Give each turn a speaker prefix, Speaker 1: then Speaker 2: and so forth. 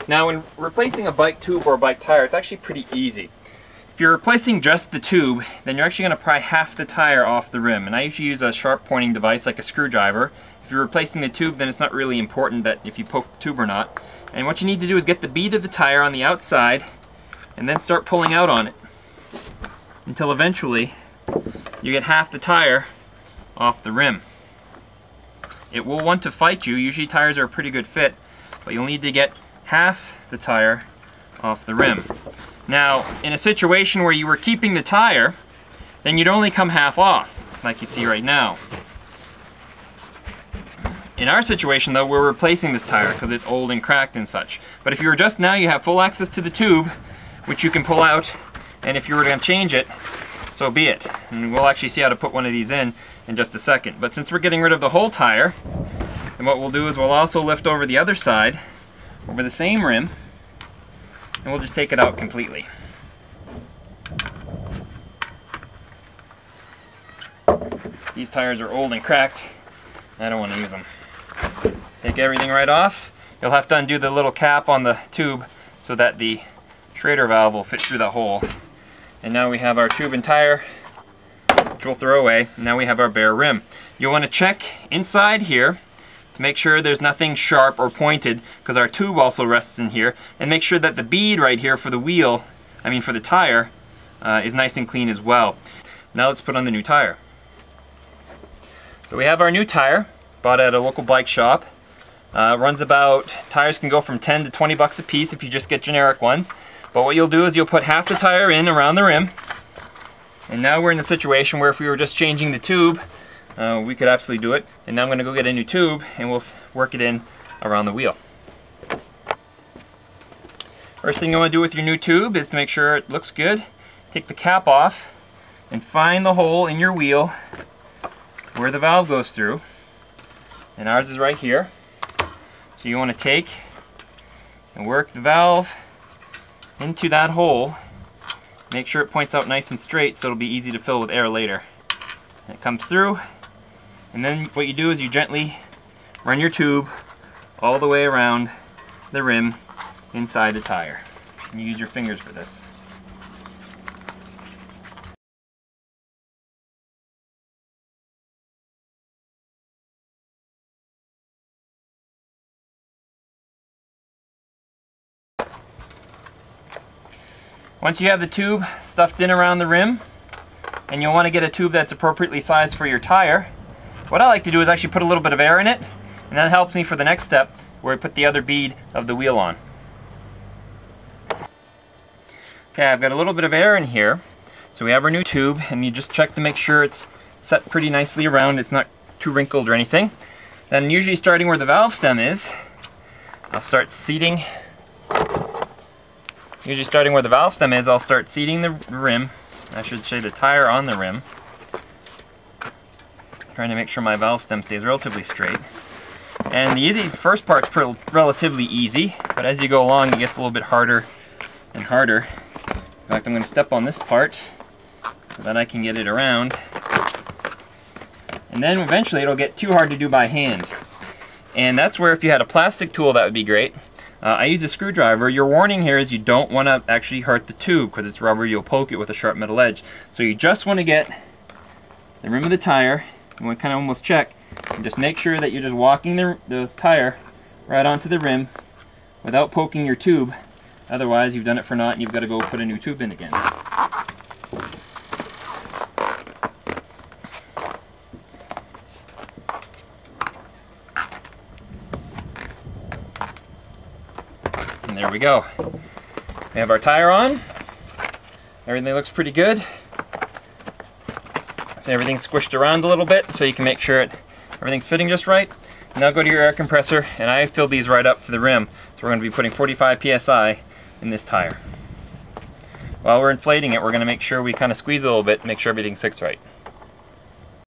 Speaker 1: Now when replacing a bike tube or a bike tire, it's actually pretty easy. If you're replacing just the tube, then you're actually going to pry half the tire off the rim. And I usually use a sharp pointing device like a screwdriver. If you're replacing the tube, then it's not really important that if you poke the tube or not. And what you need to do is get the bead of the tire on the outside and then start pulling out on it until eventually you get half the tire off the rim. It will want to fight you. Usually tires are a pretty good fit, but you'll need to get half the tire off the rim. Now, in a situation where you were keeping the tire, then you'd only come half off, like you see right now. In our situation though, we're replacing this tire because it's old and cracked and such. But if you were just now, you have full access to the tube, which you can pull out, and if you were going to change it, so be it. And we'll actually see how to put one of these in just a second. But since we're getting rid of the whole tire, then what we'll do is we'll also lift over the other side, over the same rim, and we'll just take it out completely. These tires are old and cracked. I don't want to use them. Take everything right off. You'll have to undo the little cap on the tube so that the Schrader valve will fit through the hole. And now we have our tube and tire, which we'll throw away. Now we have our bare rim. You'll want to check inside here to make sure there's nothing sharp or pointed, because our tube also rests in here, and make sure that the bead right here for the wheel, for the tire, is nice and clean as well. Now let's put on the new tire. So we have our new tire, bought at a local bike shop. Tires can go from 10 to 20 bucks a piece if you just get generic ones. But what you'll do is you'll put half the tire in around the rim. And now we're in the situation where if we were just changing the tube, we could absolutely do it. And now I'm going to go get a new tube and we'll work it in around the wheel. First thing you want to do with your new tube is to make sure it looks good. Take the cap off and find the hole in your wheel where the valve goes through. And ours is right here. So you want to take and work the valve into that hole. Make sure it points out nice and straight so it'll be easy to fill with air later. And it comes through, and then what you do is you gently run your tube all the way around the rim inside the tire. And you use your fingers for this. Once you have the tube stuffed in around the rim, and you'll want to get a tube that's appropriately sized for your tire, what I like to do is actually put a little bit of air in it, and that helps me for the next step where I put the other bead of the wheel on. Okay, I've got a little bit of air in here, so we have our new tube, and you just check to make sure it's set pretty nicely around, it's not too wrinkled or anything. Then usually starting where the valve stem is, I'll start seating. Usually starting where the valve stem is, I'll start seating the rim, I should say the tire on the rim. Trying to make sure my valve stem stays relatively straight. And the first part's relatively easy, but as you go along it gets a little bit harder and harder. In fact, I'm going to step on this part so that I can get it around. And then eventually it'll get too hard to do by hand. And that's where if you had a plastic tool, that would be great. I use a screwdriver. Your warning here is you don't want to actually hurt the tube because it's rubber, you'll poke it with a sharp metal edge. So you just want to get the rim of the tire, you want to kind of almost check, and just make sure that you're just walking the tire right onto the rim without poking your tube. Otherwise you've done it for naught and you've got to go put a new tube in again. And there we go. We have our tire on. Everything looks pretty good. So everything's squished around a little bit so you can make sure everything's fitting just right. Now go to your air compressor, and I filled these right up to the rim. So we're going to be putting 45 psi in this tire. While we're inflating it, we're going to make sure we kind of squeeze a little bit, make sure everything sits right.